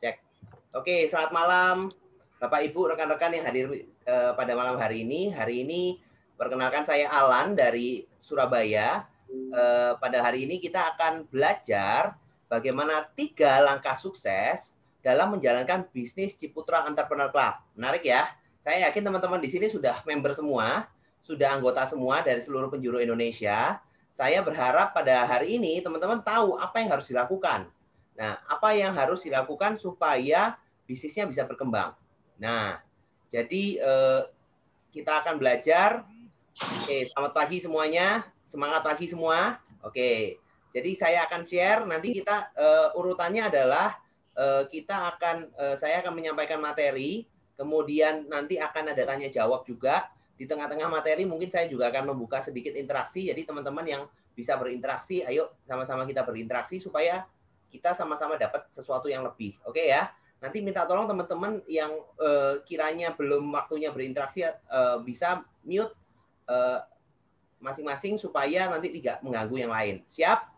Cek. Oke, selamat malam Bapak Ibu, rekan-rekan yang hadir pada malam hari ini. Hari ini perkenalkan saya Alan dari Surabaya. Pada hari ini kita akan belajar bagaimana 3 langkah sukses dalam menjalankan bisnis Ciputra Entrepreneur Club. Menarik ya? Saya yakin teman-teman di sini sudah member semua, sudah anggota semua dari seluruh penjuru Indonesia. Saya berharap pada hari ini teman-teman tahu apa yang harus dilakukan. Nah, apa yang harus dilakukan supaya bisnisnya bisa berkembang? Nah, jadi kita akan belajar. Oke, selamat pagi semuanya. Semangat pagi semua. Oke, jadi saya akan share. Nanti kita urutannya adalah saya akan menyampaikan materi. Kemudian nanti akan ada tanya jawab juga. Di tengah-tengah materi mungkin saya juga akan membuka sedikit interaksi. Jadi teman-teman yang bisa berinteraksi, ayo sama-sama kita berinteraksi supaya kita sama-sama dapat sesuatu yang lebih. Oke ya. Nanti minta tolong teman-teman yang kiranya belum waktunya berinteraksi bisa mute masing-masing supaya nanti tidak mengganggu yang lain. Siap?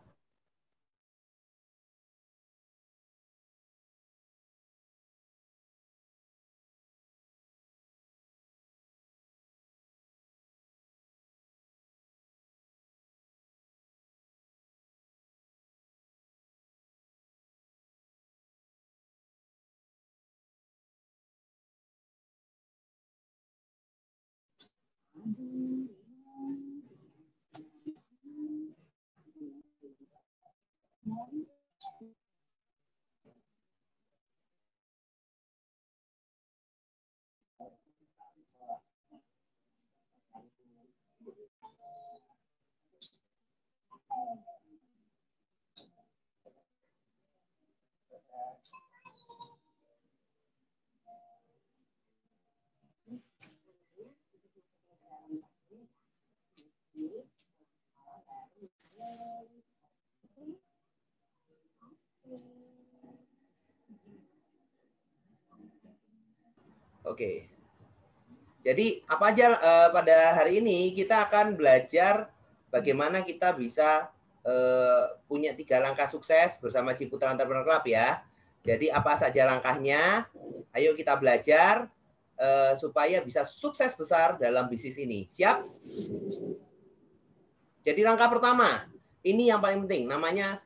Oke. Jadi apa aja pada hari ini kita akan belajar bagaimana kita bisa punya 3 langkah sukses bersama Ciputra Entrepreneur Club ya. Jadi apa saja langkahnya? Ayo kita belajar supaya bisa sukses besar dalam bisnis ini. Siap? Jadi langkah pertama, ini yang paling penting, namanya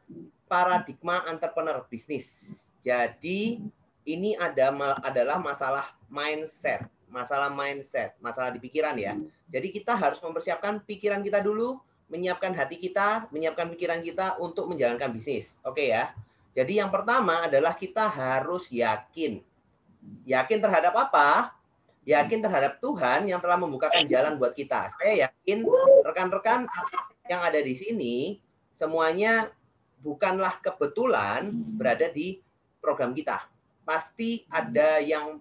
paradigma entrepreneur bisnis. Jadi ini adalah masalah mindset, masalah di pikiran ya. Jadi kita harus mempersiapkan pikiran kita dulu, menyiapkan hati kita, menyiapkan pikiran kita untuk menjalankan bisnis. Oke ya. Jadi yang pertama adalah kita harus yakin. Yakin terhadap apa? Yakin terhadap Tuhan yang telah membukakan jalan buat kita. Saya yakin rekan-rekan yang ada di sini semuanya bukanlah kebetulan berada di program kita. Pasti ada yang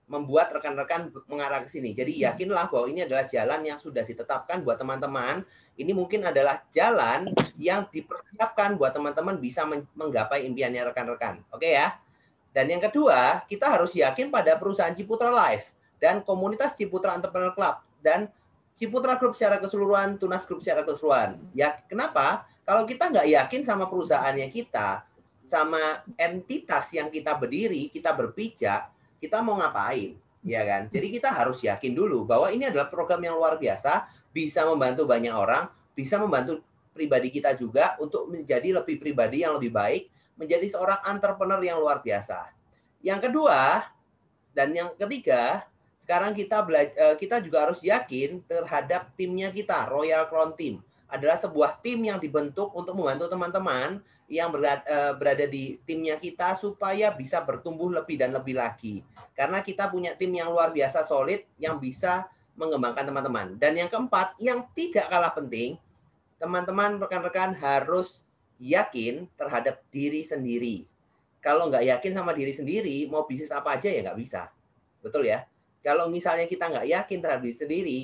membuat rekan-rekan mengarah ke sini. Jadi yakinlah bahwa ini adalah jalan yang sudah ditetapkan buat teman-teman. Ini mungkin adalah jalan yang dipersiapkan buat teman-teman bisa menggapai impiannya rekan-rekan. Oke ya. Dan yang kedua, kita harus yakin pada perusahaan Ciputra Life dan komunitas Ciputra Entrepreneur Club dan Ciputra Group secara keseluruhan, Tunas Group secara keseluruhan. Ya, kenapa? Kalau kita nggak yakin sama perusahaannya kita, sama entitas yang kita berdiri, kita berpijak, kita mau ngapain? Ya kan? Jadi kita harus yakin dulu bahwa ini adalah program yang luar biasa, bisa membantu banyak orang, bisa membantu pribadi kita juga untuk menjadi lebih pribadi yang lebih baik, menjadi seorang entrepreneur yang luar biasa. Yang kedua dan yang ketiga, sekarang kita juga harus yakin terhadap timnya kita. Royal Crown Team adalah sebuah tim yang dibentuk untuk membantu teman-teman yang berada di timnya kita supaya bisa bertumbuh lebih dan lebih lagi. Karena kita punya tim yang luar biasa solid yang bisa mengembangkan teman-teman. Dan yang keempat, yang tidak kalah penting, teman-teman rekan-rekan harus yakin terhadap diri sendiri. Kalau nggak yakin sama diri sendiri, mau bisnis apa aja ya nggak bisa. Betul ya? Kalau misalnya kita nggak yakin terhadap diri sendiri,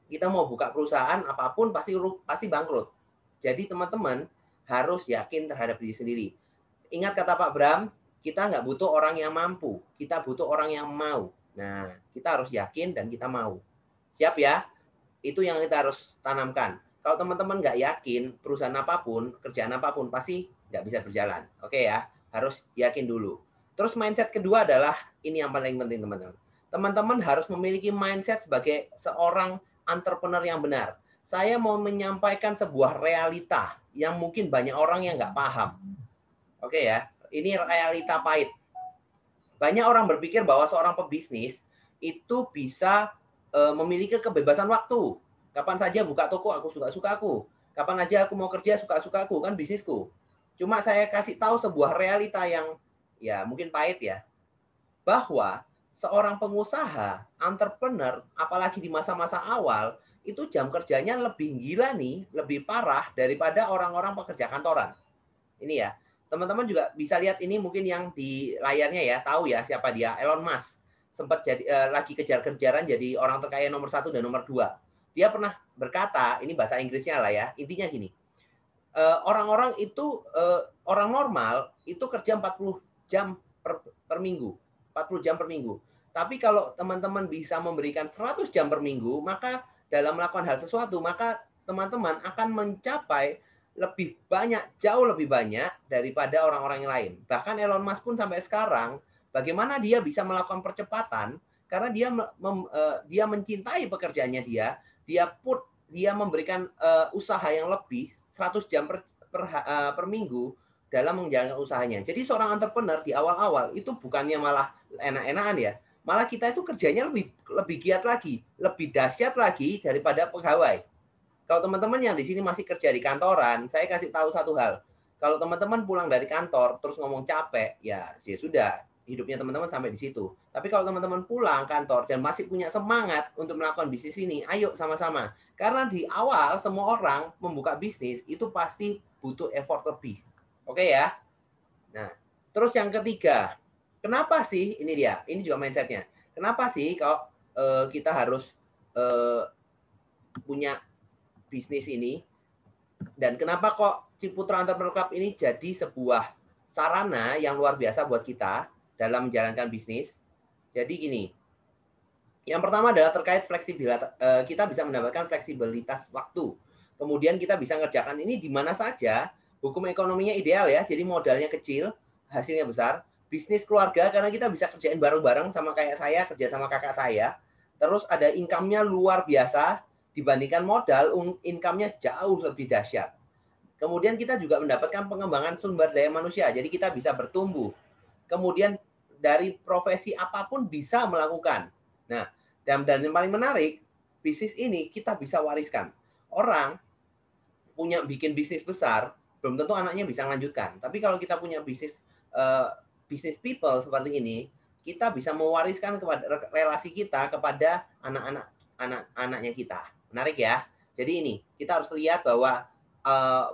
kita mau buka perusahaan apapun pasti bangkrut. Jadi teman-teman harus yakin terhadap diri sendiri. Ingat kata Pak Bram, kita nggak butuh orang yang mampu, kita butuh orang yang mau. Nah, kita harus yakin dan kita mau. Siap ya? Itu yang kita harus tanamkan. Kalau teman-teman nggak yakin, perusahaan apapun, kerjaan apapun, pasti nggak bisa berjalan. Oke ya? Harus yakin dulu. Terus mindset kedua adalah, ini yang paling penting teman-teman. Teman-teman harus memiliki mindset sebagai seorang entrepreneur yang benar. Saya mau menyampaikan sebuah realita yang mungkin banyak orang yang nggak paham. Oke ya, ini realita pahit. Banyak orang berpikir bahwa seorang pebisnis itu bisa memiliki kebebasan waktu. Kapan saja buka toko, aku suka-suka aku. Kapan aja aku mau kerja, suka-suka aku, kan bisnisku. Cuma saya kasih tahu sebuah realita yang ya mungkin pahit ya, bahwa seorang pengusaha, entrepreneur, apalagi di masa-masa awal, itu jam kerjanya lebih gila nih, lebih parah daripada orang-orang pekerja kantoran. Ini ya, teman-teman juga bisa lihat ini mungkin yang di layarnya ya, tahu ya siapa dia, Elon Musk. Sempat jadi lagi kejar-kejaran jadi orang terkaya nomor 1 dan nomor 2. Dia pernah berkata, ini bahasa Inggrisnya lah ya, intinya gini, orang-orang itu orang normal itu kerja 40 jam per minggu, 40 jam per minggu. Tapi kalau teman-teman bisa memberikan 100 jam per minggu, maka dalam melakukan hal sesuatu, maka teman-teman akan mencapai lebih banyak, jauh lebih banyak daripada orang-orang yang lain. Bahkan Elon Musk pun sampai sekarang, bagaimana dia bisa melakukan percepatan, karena dia mencintai pekerjaannya dia memberikan usaha yang lebih 100 jam per minggu dalam menjalankan usahanya. Jadi seorang entrepreneur di awal-awal itu bukannya malah enak-enakan ya, malah kita itu kerjanya lebih giat lagi, lebih dahsyat lagi daripada pegawai. Kalau teman-teman yang di sini masih kerja di kantoran, saya kasih tahu satu hal. Kalau teman-teman pulang dari kantor terus ngomong capek, ya sudah, hidupnya teman-teman sampai di situ. Tapi kalau teman-teman pulang kantor dan masih punya semangat untuk melakukan bisnis ini, ayo sama-sama. Karena di awal semua orang membuka bisnis itu pasti butuh effort lebih. Oke ya? Nah, terus yang ketiga, kenapa sih, ini dia, ini juga mindsetnya. Kenapa sih kalau kita harus punya bisnis ini, dan kenapa kok Ciputra Entrepreneur Club ini jadi sebuah sarana yang luar biasa buat kita dalam menjalankan bisnis. Jadi gini, yang pertama adalah terkait fleksibilitas, kita bisa mendapatkan fleksibilitas waktu. Kemudian kita bisa ngerjakan ini di mana saja, hukum ekonominya ideal ya, jadi modalnya kecil, hasilnya besar. Bisnis keluarga karena kita bisa kerjain bareng-bareng sama kayak saya, kerja sama kakak saya. Terus ada income-nya luar biasa, dibandingkan modal, income-nya jauh lebih dahsyat. Kemudian kita juga mendapatkan pengembangan sumber daya manusia, jadi kita bisa bertumbuh. Kemudian dari profesi apapun bisa melakukan. Nah, dan yang paling menarik, bisnis ini kita bisa wariskan. Orang punya bikin bisnis besar, belum tentu anaknya bisa melanjutkan. Tapi kalau kita punya bisnis people seperti ini, kita bisa mewariskan kepada relasi kita kepada anak-anaknya kita. Menarik ya. Jadi ini, kita harus lihat bahwa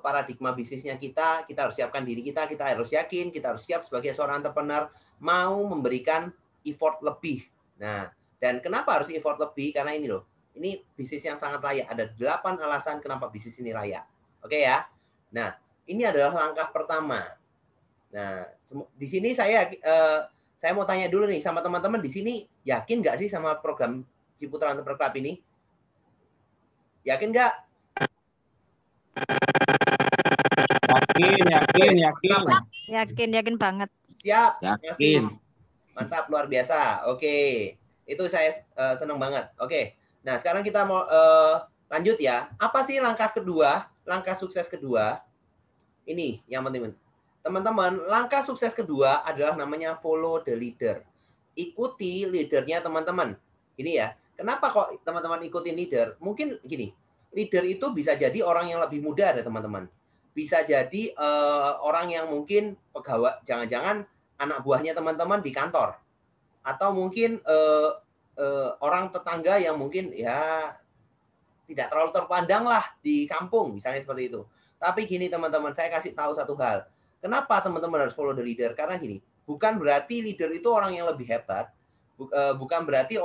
paradigma bisnisnya kita harus siapkan diri kita harus yakin, kita harus siap sebagai seorang entrepreneur mau memberikan effort lebih. Nah, dan kenapa harus effort lebih? Karena ini loh, ini bisnis yang sangat layak. Ada 8 alasan kenapa bisnis ini layak. Oke ya. Nah, ini adalah langkah pertama. Nah, di sini saya mau tanya dulu nih sama teman-teman di sini, yakin nggak sih sama program Ciputra Entrepreneur Club ini? Yakin nggak? Yakin banget. Siap. Yakin. Mantap, luar biasa. Oke, itu saya senang banget. Oke, nah sekarang kita mau lanjut ya. Apa sih langkah kedua, langkah sukses kedua? Ini yang penting. Teman-teman, langkah sukses kedua adalah namanya follow the leader. Ikuti leadernya teman-teman. Ini ya. Kenapa kok teman-teman ikutin leader? Mungkin gini, leader itu bisa jadi orang yang lebih muda ada teman-teman. Bisa jadi orang yang mungkin pegawai, jangan-jangan anak buahnya teman-teman di kantor. Atau mungkin orang tetangga yang mungkin ya tidak terlalu terpandang lah di kampung, misalnya seperti itu. Tapi gini teman-teman, saya kasih tahu satu hal. Kenapa teman-teman harus follow the leader? Karena gini, bukan berarti leader itu orang yang lebih hebat. Bukan berarti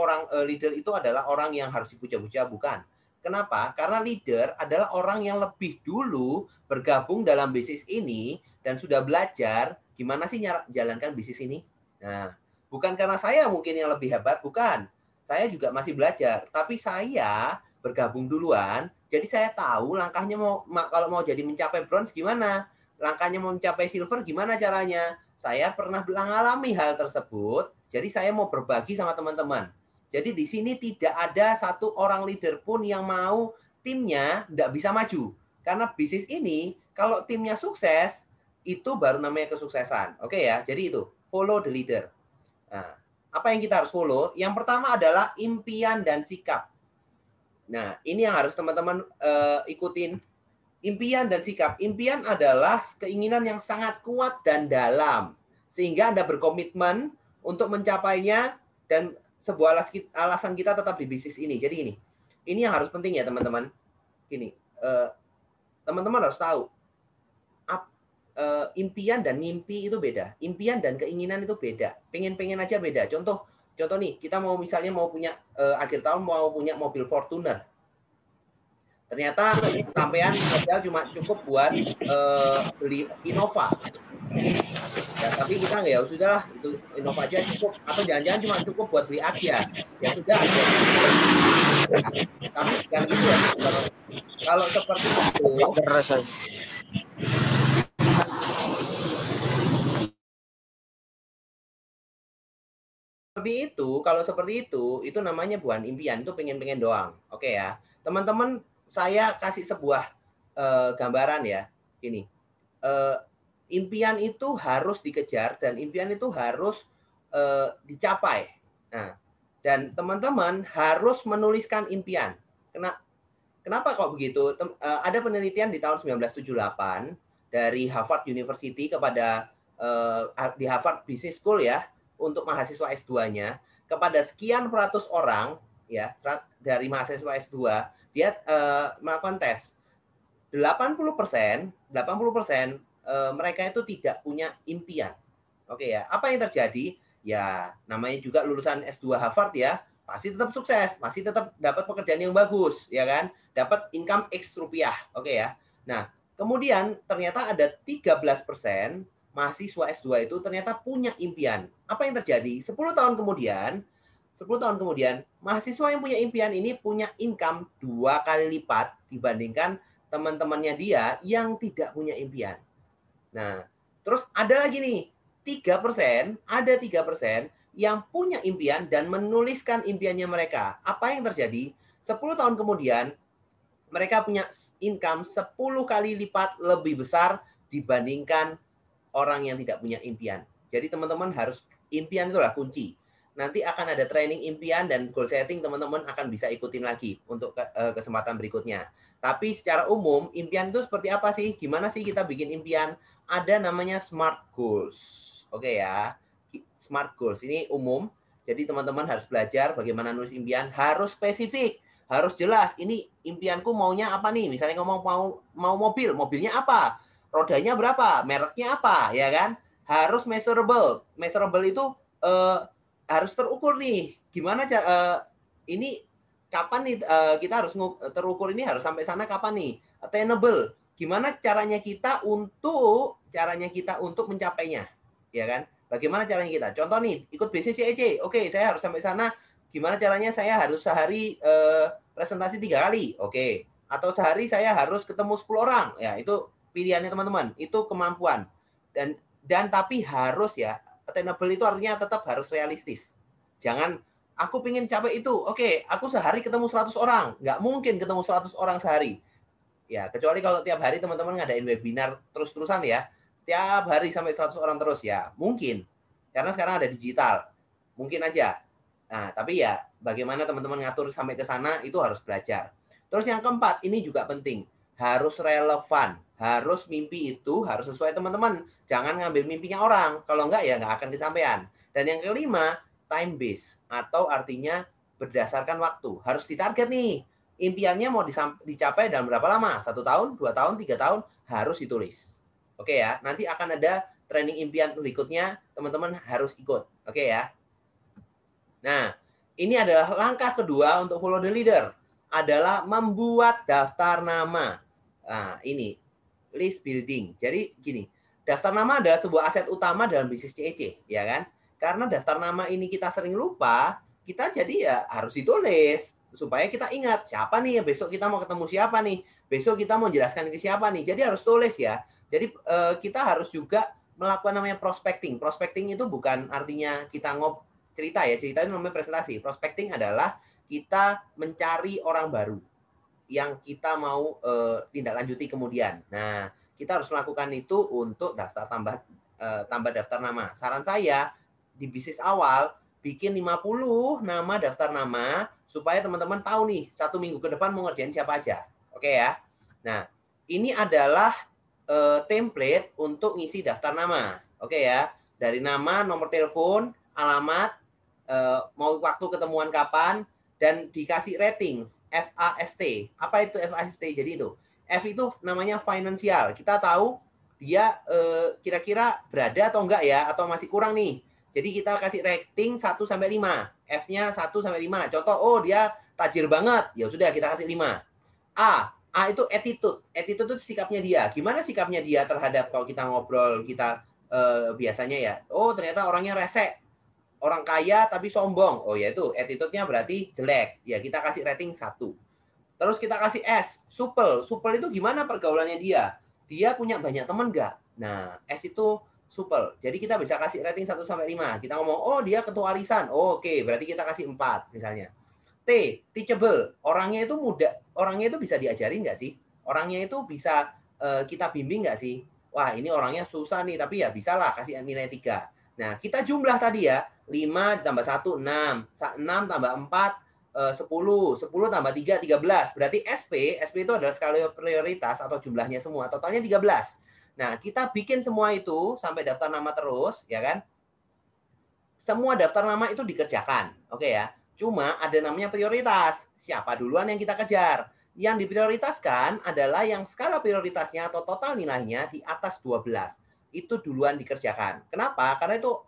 leader itu adalah orang yang harus dipuja-puja, bukan. Kenapa? Karena leader adalah orang yang lebih dulu bergabung dalam bisnis ini dan sudah belajar gimana sih jalankan bisnis ini. Nah, bukan karena saya mungkin yang lebih hebat, bukan. Saya juga masih belajar, tapi saya bergabung duluan, jadi saya tahu langkahnya kalau mau jadi mencapai bronze gimana, langkahnya mau mencapai silver gimana caranya. saya pernah mengalami hal tersebut, jadi saya mau berbagi sama teman-teman. Jadi di sini tidak ada satu orang leader pun yang mau timnya tidak bisa maju. Karena bisnis ini, kalau timnya sukses, itu baru namanya kesuksesan. Oke ya, jadi itu, follow the leader. Nah, apa yang kita harus follow? Yang pertama adalah impian dan sikap. Nah, ini yang harus teman-teman ikutin. Impian dan sikap. Impian adalah keinginan yang sangat kuat dan dalam. Sehingga Anda berkomitmen untuk mencapainya dan sebuah alasan kita tetap di bisnis ini. Jadi ini yang harus penting ya teman-teman. Gini, teman-teman harus tahu, impian dan mimpi itu beda. Impian dan keinginan itu beda. Pengen-pengen aja beda. Contoh nih, kita mau misalnya mau punya, akhir tahun mau punya mobil Fortuner. Ternyata sampean modal cuma cukup buat beli Innova. Ya, tapi kita nggak, ya sudahlah, itu Innova aja cukup. Atau jangan-jangan cuma cukup buat beli Agya. Ya sudah, Agya. Tapi kan gitu ya. Kalau seperti itu, kalau seperti itu namanya bukan impian, itu pengen-pengen doang. Oke ya. Teman-teman, saya kasih sebuah gambaran ya. Ini. Impian itu harus dikejar dan impian itu harus dicapai. Nah, dan teman-teman harus menuliskan impian. Kenapa kok begitu? Ada penelitian di tahun 1978 dari Harvard University kepada di Harvard Business School ya, untuk mahasiswa S2-nya, kepada sekian ratus orang ya, dari mahasiswa S2, dia melakukan tes. 80% mereka itu tidak punya impian. Oke ya. Apa yang terjadi? Ya, namanya juga lulusan S2 Harvard ya, pasti tetap sukses, masih tetap dapat pekerjaan yang bagus, ya kan? Dapat income X rupiah. Oke ya. Nah, kemudian ternyata ada 13% mahasiswa S2 itu ternyata punya impian. Apa yang terjadi? 10 tahun kemudian, mahasiswa yang punya impian ini punya income 2 kali lipat dibandingkan teman-temannya dia yang tidak punya impian. Nah, terus ada lagi nih, 3% yang punya impian dan menuliskan impiannya mereka. Apa yang terjadi? 10 tahun kemudian, mereka punya income 10 kali lipat lebih besar dibandingkan orang yang tidak punya impian. Jadi teman-teman harus, impian itulah kunci. Nanti akan ada training impian dan goal setting, teman-teman akan bisa ikutin lagi untuk kesempatan berikutnya. Tapi secara umum, impian itu seperti apa sih? Gimana sih kita bikin impian? Ada namanya SMART Goals. Oke ya, SMART Goals ini umum. Jadi teman-teman harus belajar bagaimana nulis impian. Harus spesifik, harus jelas. Ini impianku maunya apa nih? Misalnya ngomong mau mobil, mobilnya apa? Rodanya berapa? Mereknya apa? Ya kan? Harus measurable. Measurable itu harus terukur nih. Gimana ini kapan nih kita harus terukur, ini harus sampai sana kapan nih? Attainable. Gimana caranya kita untuk mencapainya? Ya kan? Bagaimana caranya kita? Contoh nih, ikut bisnis CEC. Oke, saya harus sampai sana. Gimana caranya? Saya harus sehari presentasi 3 kali. Oke. Atau sehari saya harus ketemu 10 orang. Ya, itu pilihannya teman-teman. Itu kemampuan. Dan tapi harus ya, attainable itu artinya tetap harus realistis. Jangan aku pengen capai itu. Oke, aku sehari ketemu 100 orang. Nggak mungkin ketemu 100 orang sehari. Ya, kecuali kalau tiap hari teman-teman ngadain webinar terus-terusan ya. Tiap hari sampai 100 orang terus ya. Mungkin. Karena sekarang ada digital. Mungkin aja. Nah, tapi ya bagaimana teman-teman ngatur sampai ke sana itu harus belajar. Terus yang keempat, ini juga penting. Harus relevan. Harus mimpi itu harus sesuai teman-teman. Jangan ngambil mimpinya orang. Kalau enggak ya nggak akan kesampaian. Dan yang kelima, time base, atau artinya berdasarkan waktu. Harus ditarget nih. Impiannya mau dicapai dalam berapa lama? 1 tahun, 2 tahun, 3 tahun, harus ditulis. Oke ya, nanti akan ada training impian berikutnya, teman-teman harus ikut. Oke ya. Nah, ini adalah langkah kedua untuk follow the leader, adalah membuat daftar nama. Nah, ini list building. Jadi gini, daftar nama adalah sebuah aset utama dalam bisnis CEC, ya kan? Karena daftar nama ini kita sering lupa, kita jadi ya harus ditulis supaya kita ingat siapa nih, besok kita mau ketemu siapa nih, besok kita mau jelaskan ke siapa nih. Jadi harus tulis ya. Jadi kita harus juga melakukan namanya prospecting. Prospecting itu bukan artinya kita cerita ya, cerita itu namanya presentasi. Prospecting adalah kita mencari orang baru yang kita mau tindak lanjuti kemudian. Nah, kita harus melakukan itu untuk tambah daftar nama. Saran saya di bisnis awal bikin 50 nama daftar nama supaya teman-teman tahu nih 1 minggu ke depan mau ngerjain siapa aja. Oke ya. Nah, ini adalah template untuk ngisi daftar nama. Oke ya. Dari nama, nomor telepon, alamat, mau waktu ketemuan kapan, dan dikasih rating FAST. Apa itu FAST? Jadi itu F itu namanya finansial. Kita tahu dia kira-kira berada atau enggak ya, atau masih kurang nih. Jadi kita kasih rating 1 sampai 5. F-nya 1 sampai 5. Contoh, oh dia tajir banget. Ya sudah kita kasih 5. A itu attitude. Attitude itu sikapnya dia. Gimana sikapnya dia terhadap kalau kita ngobrol, kita biasanya ya, oh ternyata orangnya rese. Orang kaya tapi sombong. Oh ya itu attitude-nya berarti jelek. Ya kita kasih rating 1. Terus kita kasih S, supel. Supel itu gimana pergaulannya dia? Dia punya banyak teman nggak? Nah, S itu supel. Jadi kita bisa kasih rating 1 sampai 5. Kita ngomong, oh dia ketua arisan. Oh, oke, berarti kita kasih 4 misalnya. T, teachable. Orangnya itu muda. Orangnya itu bisa diajarin nggak sih? Orangnya itu bisa kita bimbing nggak sih? Wah, ini orangnya susah nih, tapi ya bisa lah kasih nilai 3. Nah, kita jumlah tadi ya. 5 tambah 1, 6. 6 tambah 4, 10. 10 tambah 3, 13. Berarti SP itu adalah skala prioritas atau jumlahnya semua. Totalnya 13. Nah, kita bikin semua itu sampai daftar nama terus, ya kan? Semua daftar nama itu dikerjakan. Oke ya. Cuma ada namanya prioritas. Siapa duluan yang kita kejar? Yang diprioritaskan adalah yang skala prioritasnya atau total nilainya di atas 12. Itu duluan dikerjakan. Kenapa? Karena itu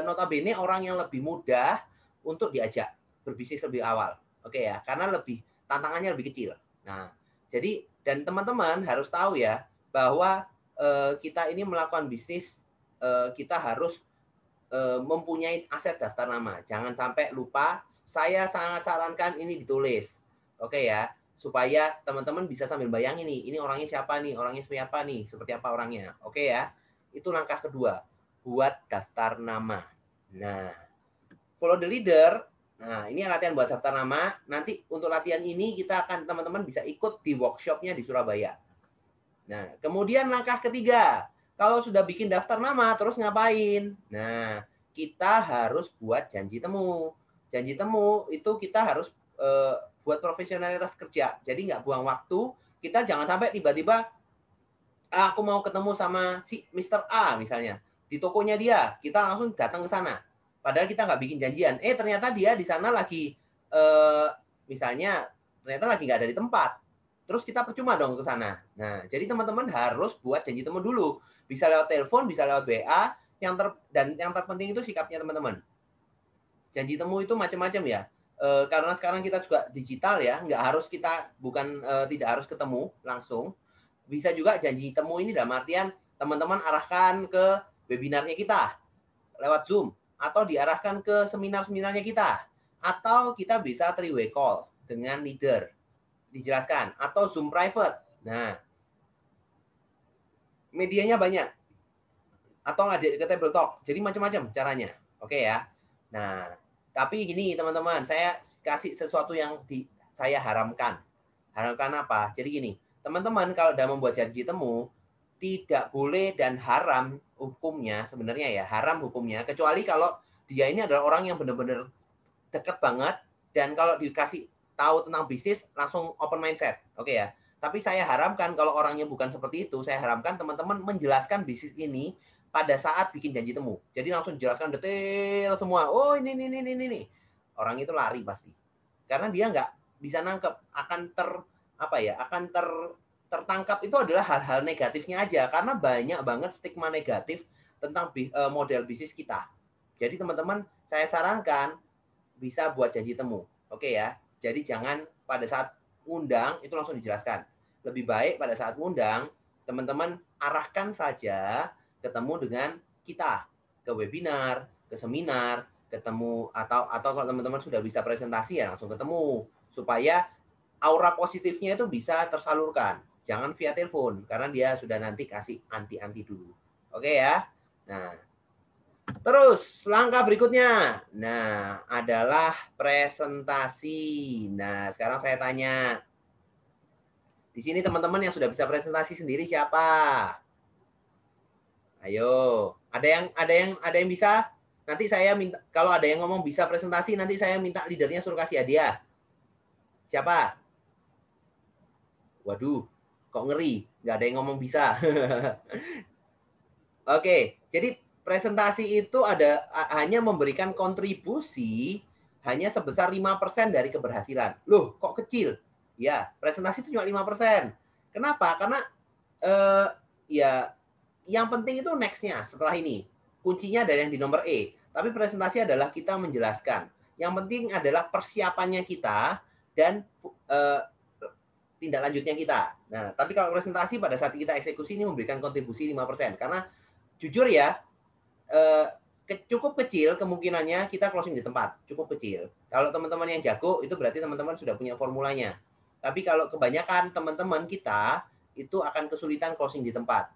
notabene orang yang lebih mudah untuk diajak berbisnis lebih awal. Oke ya, karena tantangannya lebih kecil. Nah, jadi dan teman-teman harus tahu ya bahwa kita ini melakukan bisnis, kita harus mempunyai aset daftar nama. Jangan sampai lupa. Saya sangat sarankan ini ditulis. Oke ya, supaya teman-teman bisa sambil bayangin nih, ini orangnya siapa nih, orangnya seperti apa nih, seperti apa orangnya. Oke ya, itu langkah kedua, buat daftar nama. Nah, follow the leader. Nah, ini latihan buat daftar nama. Nanti untuk latihan ini kita akan teman-teman bisa ikut di workshopnya di Surabaya. Nah, kemudian langkah ketiga, kalau sudah bikin daftar nama, terus ngapain? Nah, kita harus buat janji temu. Janji temu itu kita harus buat profesionalitas kerja. Jadi nggak buang waktu. Kita jangan sampai tiba-tiba aku mau ketemu sama si Mr. A misalnya. Di tokonya dia, kita langsung datang ke sana. Padahal kita nggak bikin janjian. Ternyata dia di sana lagi, misalnya, ternyata lagi nggak ada di tempat. Terus kita percuma dong ke sana. Nah, jadi teman-teman harus buat janji temu dulu. Bisa lewat telepon, bisa lewat WA. Dan yang terpenting itu sikapnya teman-teman. Janji temu itu macam-macam ya. Karena sekarang kita juga digital ya, tidak harus ketemu langsung. Bisa juga janji temu ini dalam artian teman-teman arahkan ke webinarnya kita lewat Zoom. Atau diarahkan ke seminar-seminarnya kita. Atau kita bisa 3-way call dengan leader. Dijelaskan, atau Zoom private. Nah, medianya banyak. Atau ngajak ke table talk. Jadi macam-macam caranya. Oke ya. Nah, tapi gini teman-teman, saya kasih sesuatu yang saya haramkan. Haramkan apa? Jadi gini, teman-teman kalau udah membuat janji temu, tidak boleh dan haram hukumnya sebenarnya ya, haram hukumnya, kecuali kalau dia ini adalah orang yang benar-benar dekat banget, dan kalau dikasih tahu tentang bisnis langsung open mindset. Oke ya. Tapi saya haramkan kalau orangnya bukan seperti itu, saya haramkan teman-teman menjelaskan bisnis ini pada saat bikin janji temu. Jadi langsung jelaskan detail semua. Oh, ini. Orang itu lari pasti. Karena dia nggak bisa nangkep, akan tertangkap itu adalah hal-hal negatifnya aja, karena banyak banget stigma negatif tentang model bisnis kita. Jadi teman-teman, saya sarankan bisa buat janji temu. Oke ya. Jadi jangan pada saat undang itu langsung dijelaskan. Lebih baik pada saat undang, teman-teman arahkan saja ketemu dengan kita ke webinar, ke seminar, ketemu atau kalau teman-teman sudah bisa presentasi ya langsung ketemu supaya aura positifnya itu bisa tersalurkan. Jangan via telepon karena dia sudah nanti kasih anti-anti dulu. Oke ya. Nah, terus langkah berikutnya, nah adalah presentasi. Nah, sekarang saya tanya, di sini teman-teman yang sudah bisa presentasi sendiri siapa? Ayo, ada yang bisa? Nanti saya minta, kalau ada yang ngomong bisa presentasi, nanti saya minta leadernya suruh kasih hadiah. Siapa? Waduh, kok ngeri, nggak ada yang ngomong bisa. Oke, jadi presentasi itu hanya memberikan kontribusi hanya sebesar 5% dari keberhasilan. Loh, kok kecil? Ya, presentasi itu cuma 5%. Kenapa? Karena eh, ya yang penting itu next-nya setelah ini. Kuncinya ada yang di nomor E. Tapi presentasi adalah kita menjelaskan. Yang penting adalah persiapannya kita dan eh, tindak lanjutnya kita. Nah, tapi kalau presentasi pada saat kita eksekusi ini memberikan kontribusi 5%. Karena jujur ya, cukup kecil kemungkinannya kita closing di tempat. Cukup kecil. Kalau teman-teman yang jago, itu berarti teman-teman sudah punya formulanya. Tapi kalau kebanyakan teman-teman kita, itu akan kesulitan closing di tempat.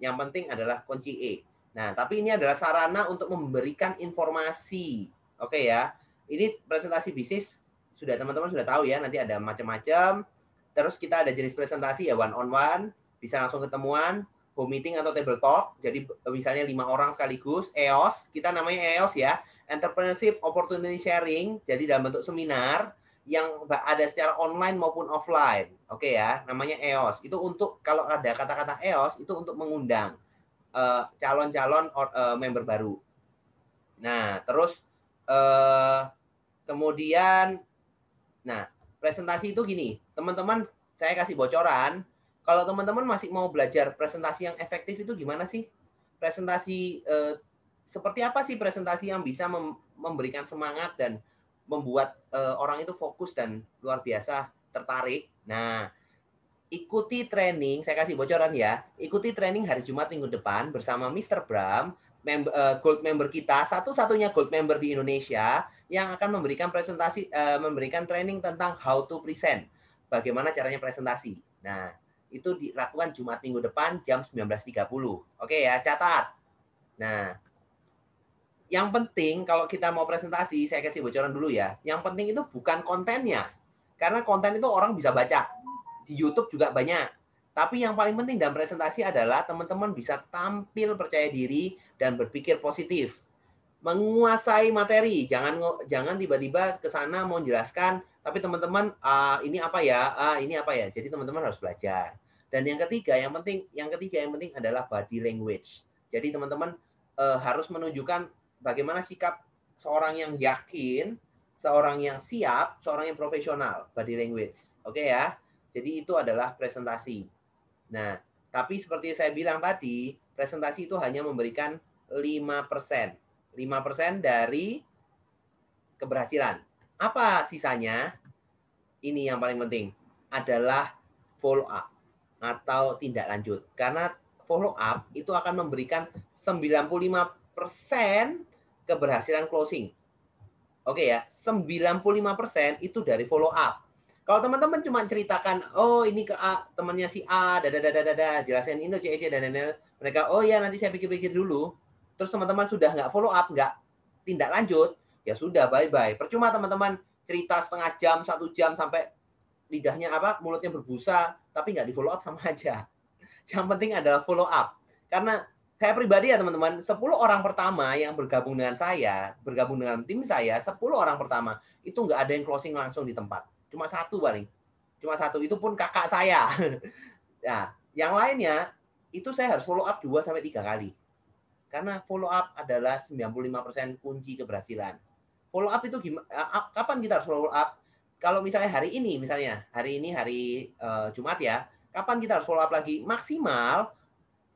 Yang penting adalah kunci E. Nah, tapi ini adalah sarana untuk memberikan informasi. Oke ya. Ini presentasi bisnis, sudah teman-teman sudah tahu ya, nanti ada macam-macam. Terus kita ada jenis presentasi ya one on one, bisa langsung ketemuan, home meeting atau table talk. Jadi misalnya 5 orang sekaligus, EOS, kita namanya EOS ya, Entrepreneurship Opportunity Sharing. Jadi dalam bentuk seminar yang ada secara online maupun offline. Oke ya, namanya EOS. Itu untuk kalau ada kata-kata EOS itu untuk mengundang calon-calon member baru. Nah, terus kemudian nah, presentasi itu gini, teman-teman saya kasih bocoran, kalau teman-teman masih mau belajar presentasi yang efektif itu gimana sih? Presentasi seperti apa sih presentasi yang bisa memberikan semangat dan membuat orang itu fokus dan luar biasa tertarik. Nah, ikuti training, saya kasih bocoran ya, ikuti training hari Jumat minggu depan bersama Mr. Bram, gold member kita, satu-satunya gold member di Indonesia yang akan memberikan presentasi, memberikan training tentang how to present, bagaimana caranya presentasi. Nah, itu dilakukan Jumat minggu depan jam 19.30. Oke ya, catat. Nah, yang penting kalau kita mau presentasi, saya kasih bocoran dulu ya, yang penting itu bukan kontennya, karena konten itu orang bisa baca. Di YouTube juga banyak. Tapi yang paling penting dalam presentasi adalah teman-teman bisa tampil percaya diri dan berpikir positif. Menguasai materi, jangan tiba-tiba ke sana mau menjelaskan, tapi teman-teman ini apa ya? Ini apa ya? Jadi teman-teman harus belajar. Dan yang ketiga yang penting adalah body language. Jadi teman-teman harus menunjukkan bagaimana sikap seorang yang yakin, seorang yang siap, seorang yang profesional, body language. Oke ya. Jadi itu adalah presentasi. Nah, tapi seperti saya bilang tadi, presentasi itu hanya memberikan 5%. 5% dari keberhasilan. Apa sisanya? Ini yang paling penting adalah follow up atau tindak lanjut. Karena follow up itu akan memberikan 95% keberhasilan closing. Oke ya, 95% itu dari follow up. Kalau teman-teman cuma ceritakan, oh ini ke A, temannya si A, jelasin ini C, dan lain-lain. Mereka, oh ya nanti saya pikir-pikir dulu. Terus teman-teman sudah nggak follow up, nggak tindak lanjut, ya sudah bye-bye. Percuma teman-teman cerita setengah jam, 1 jam, sampai lidahnya mulutnya berbusa, tapi nggak di follow up sama aja. Yang penting adalah follow up. Karena saya pribadi ya teman-teman, 10 orang pertama yang bergabung dengan saya, bergabung dengan tim saya, 10 orang pertama, itu nggak ada yang closing langsung di tempat. Cuma satu paling. Cuma satu, itu pun kakak saya. Nah, yang lainnya, itu saya harus follow up 2-3 kali. Karena follow up adalah 95% kunci keberhasilan. Follow up itu gimana? Kapan kita harus follow up? Kalau misalnya hari ini hari Jumat ya, kapan kita harus follow up lagi? Maksimal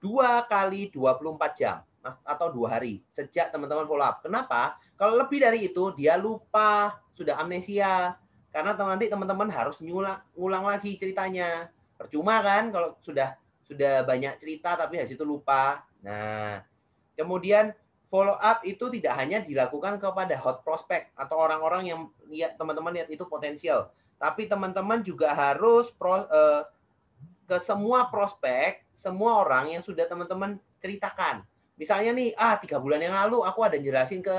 2 kali 24 jam atau 2 hari sejak teman-teman follow up. Kenapa? Kalau lebih dari itu dia lupa, sudah amnesia. Karena nanti teman-teman harus ngulang lagi ceritanya. Percuma kan kalau sudah banyak cerita tapi habis itu lupa. Nah, kemudian follow up itu tidak hanya dilakukan kepada hot prospect atau orang-orang yang teman-teman lihat itu potensial, tapi teman-teman juga harus ke semua prospek, semua orang yang sudah teman-teman ceritakan. Misalnya nih, 3 bulan yang lalu aku ada jelasin ke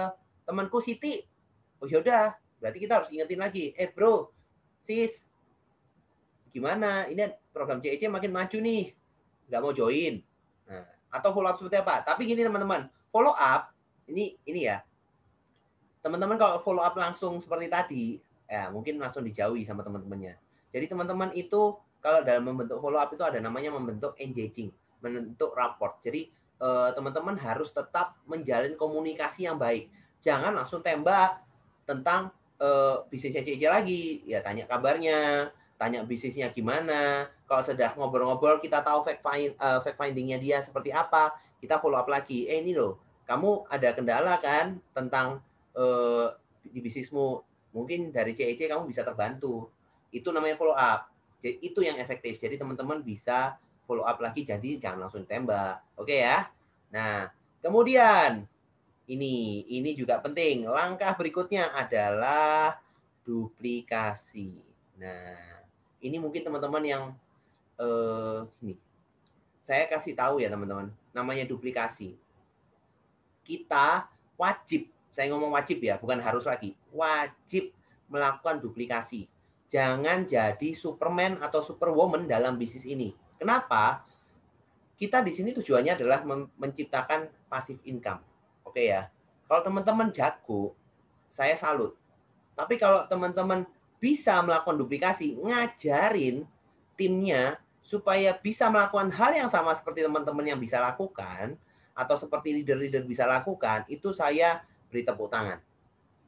temanku Siti. Oh yaudah, berarti kita harus ingetin lagi. Bro, sis, gimana? Ini program CEC makin maju nih. Nggak mau join. Nah, atau follow up seperti apa? Tapi gini teman-teman, follow up, ini ya, teman-teman kalau follow up langsung seperti tadi, ya mungkin langsung dijauhi sama teman-temannya. Jadi teman-teman itu kalau dalam membentuk follow up itu ada namanya membentuk engaging, membentuk rapport. Jadi teman-teman harus tetap menjalin komunikasi yang baik. Jangan langsung tembak tentang bisnisnya CC lagi. Ya tanya kabarnya, tanya bisnisnya gimana. Kalau sudah ngobrol-ngobrol kita tahu fact findingnya dia seperti apa, kita follow up lagi. Ini loh, kamu ada kendala kan tentang di bisnismu, mungkin dari CEC kamu bisa terbantu. Itu namanya follow up. Jadi itu yang efektif. Jadi teman-teman bisa follow up lagi, jadi jangan langsung tembak. Oke ya. Nah, kemudian ini juga penting. Langkah berikutnya adalah duplikasi. Nah, ini mungkin teman-teman yang ini saya kasih tahu ya teman-teman. Namanya duplikasi. Kita wajib, saya ngomong wajib ya, bukan harus lagi, wajib melakukan duplikasi. Jangan jadi Superman atau Superwoman dalam bisnis ini. Kenapa? Kita di sini tujuannya adalah menciptakan passive income. Oke ya. Kalau teman-teman jago, saya salut. Tapi kalau teman-teman bisa melakukan duplikasi, ngajarin timnya supaya bisa melakukan hal yang sama seperti teman-teman yang bisa lakukan, atau seperti leader-leader bisa lakukan, itu saya beri tepuk tangan.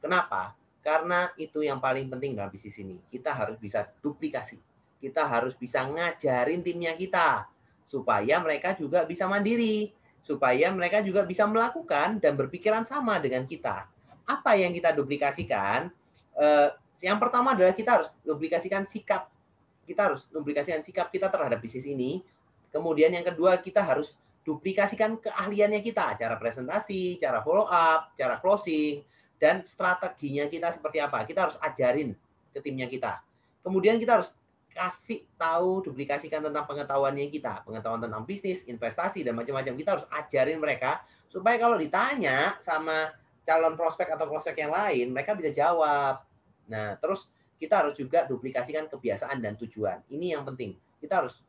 Kenapa? Karena itu yang paling penting dalam bisnis ini. Kita harus bisa duplikasi. Kita harus bisa ngajarin timnya kita. Supaya mereka juga bisa mandiri. Supaya mereka juga bisa melakukan dan berpikiran sama dengan kita. Apa yang kita duplikasikan? Yang pertama adalah kita harus duplikasikan sikap. Kita harus duplikasikan sikap kita terhadap bisnis ini. Kemudian yang kedua, kita harus duplikasikan keahliannya kita. Cara presentasi, cara follow up, cara closing, dan strateginya kita seperti apa. Kita harus ajarin ke timnya kita. Kemudian kita harus kasih tahu, duplikasikan tentang pengetahuannya kita. Pengetahuan tentang bisnis, investasi, dan macam-macam. Kita harus ajarin mereka supaya kalau ditanya sama calon prospek atau prospek yang lain, mereka bisa jawab. Nah, terus kita harus juga duplikasikan kebiasaan dan tujuan. Ini yang penting. Kita harus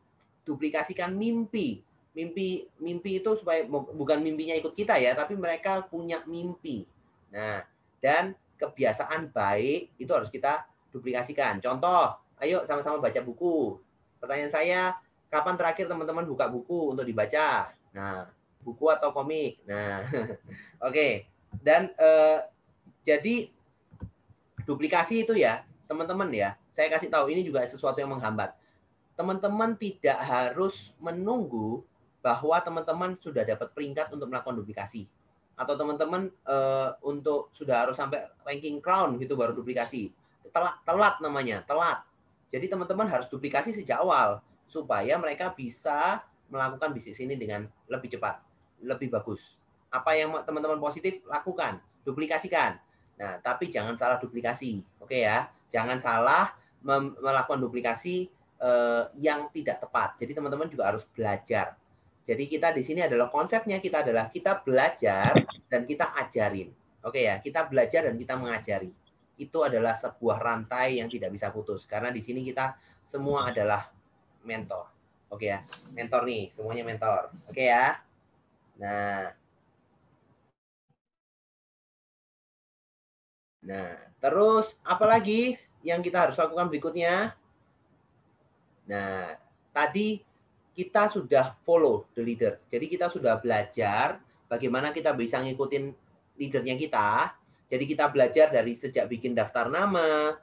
duplikasikan mimpi. Mimpi itu supaya bukan mimpinya ikut kita ya, tapi mereka punya mimpi. Nah, dan kebiasaan baik itu harus kita duplikasikan. Contoh, ayo sama-sama baca buku. Pertanyaan saya, kapan terakhir teman-teman buka buku untuk dibaca? Nah, buku atau komik? Nah, oke. Dan jadi duplikasi itu ya, teman-teman ya, saya kasih tahu ini juga sesuatu yang menghambat. Teman-teman tidak harus menunggu bahwa teman-teman sudah dapat peringkat untuk melakukan duplikasi. Atau teman-teman untuk sudah harus sampai ranking crown gitu baru duplikasi. Telat namanya, telat. Jadi teman-teman harus duplikasi sejak awal supaya mereka bisa melakukan bisnis ini dengan lebih cepat, lebih bagus. Apa yang teman-teman positif lakukan, duplikasikan. Nah, tapi jangan salah duplikasi. Oke ya, jangan salah melakukan duplikasi yang tidak tepat. Jadi teman-teman juga harus belajar. Jadi kita di sini adalah konsepnya kita adalah kita belajar dan kita ajarin. Oke ya, kita belajar dan kita mengajari. Itu adalah sebuah rantai yang tidak bisa putus karena di sini kita semua adalah mentor. Oke ya, mentor nih, semuanya mentor. Oke ya. Nah, terus apa lagi yang kita harus lakukan berikutnya? Nah, tadi kita sudah follow the leader. Jadi kita sudah belajar bagaimana kita bisa ngikutin leadernya kita. Jadi kita belajar dari sejak bikin daftar nama,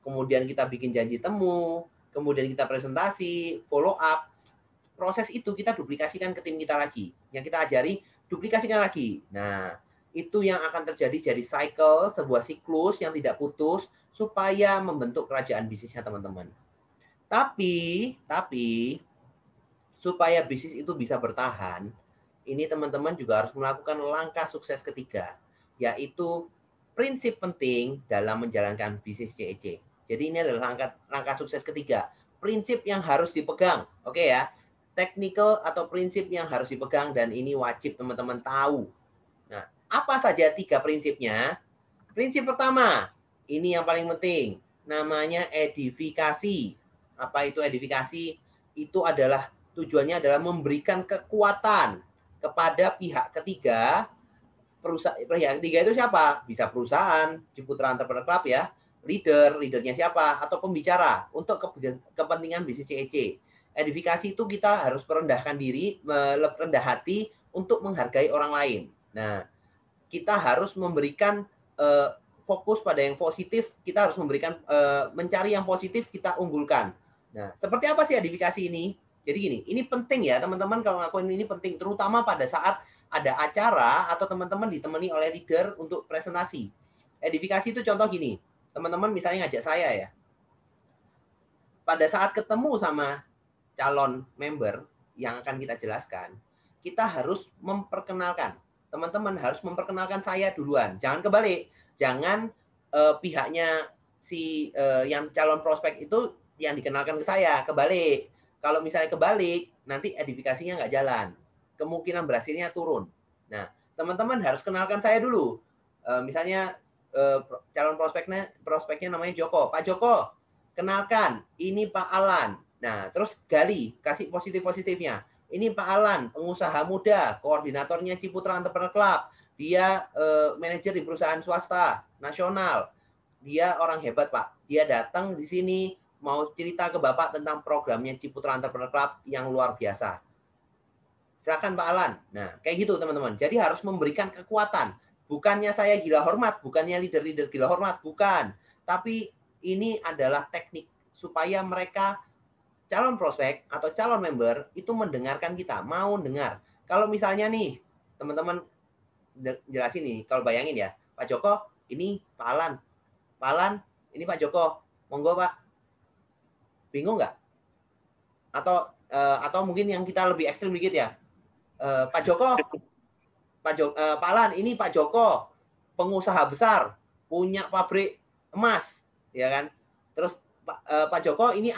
kemudian kita bikin janji temu, kemudian kita presentasi, follow up. Proses itu kita duplikasikan ke tim kita lagi. Yang kita ajari, duplikasikan lagi. Nah, itu yang akan terjadi jadi cycle, sebuah siklus yang tidak putus supaya membentuk kerajaan bisnisnya teman-teman. Tapi supaya bisnis itu bisa bertahan, ini teman-teman juga harus melakukan langkah sukses ketiga, yaitu prinsip penting dalam menjalankan bisnis CEC. Jadi ini adalah langkah sukses ketiga, prinsip yang harus dipegang. Oke ya. technical atau prinsip yang harus dipegang dan ini wajib teman-teman tahu. Nah, apa saja 3 prinsipnya? Prinsip pertama, ini yang paling penting, namanya edifikasi. Apa itu edifikasi? Itu adalah tujuannya adalah memberikan kekuatan kepada pihak ketiga. Pihak ketiga itu siapa? Bisa perusahaan, Ciputra Entrepreneur Club ya, leadernya siapa, atau pembicara untuk kepentingan bisnis CEC. Edifikasi itu kita harus merendahkan diri, rendah hati untuk menghargai orang lain. Nah, kita harus memberikan fokus pada yang positif, kita harus memberikan mencari yang positif, kita unggulkan. Nah, seperti apa sih edifikasi ini? Jadi gini, ini penting ya teman-teman, kalau ngelakuin ini penting, terutama pada saat ada acara atau teman-teman ditemani oleh leader untuk presentasi. Edifikasi itu contoh gini, teman-teman misalnya ngajak saya ya, pada saat ketemu sama calon member yang akan kita jelaskan, kita harus memperkenalkan. Teman-teman harus memperkenalkan saya duluan. Jangan kebalik. Jangan pihaknya si yang calon prospek itu yang dikenalkan ke saya. Kebalik. Kalau misalnya kebalik, nanti edifikasinya nggak jalan. Kemungkinan berhasilnya turun. Nah, teman-teman harus kenalkan saya dulu. Misalnya calon prospeknya namanya Joko. Pak Joko, kenalkan, ini Pak Alan. Nah, terus gali, kasih positif-positifnya. Ini Pak Alan, pengusaha muda, koordinatornya Ciputra Entrepreneur Club. Dia manajer di perusahaan swasta nasional. Dia orang hebat, Pak. Dia datang di sini mau cerita ke Bapak tentang programnya Ciputra Entrepreneur Club yang luar biasa. Silakan Pak Alan. Nah, kayak gitu teman-teman. Jadi harus memberikan kekuatan. Bukannya saya gila hormat, bukannya leader-leader gila hormat, bukan. Tapi ini adalah teknik supaya mereka calon prospek atau calon member itu mendengarkan kita, mau dengar. Kalau misalnya nih, teman-teman jelasin nih, kalau bayangin ya, Pak Joko, ini Pak Alan. Pak Alan, ini Pak Joko. Monggo Pak. Bingung nggak? Atau mungkin yang kita lebih ekstrim dikit ya. Pak Joko, Pak Alan, ini Pak Joko, pengusaha besar, punya pabrik emas, ya kan? Terus Pak Joko, ini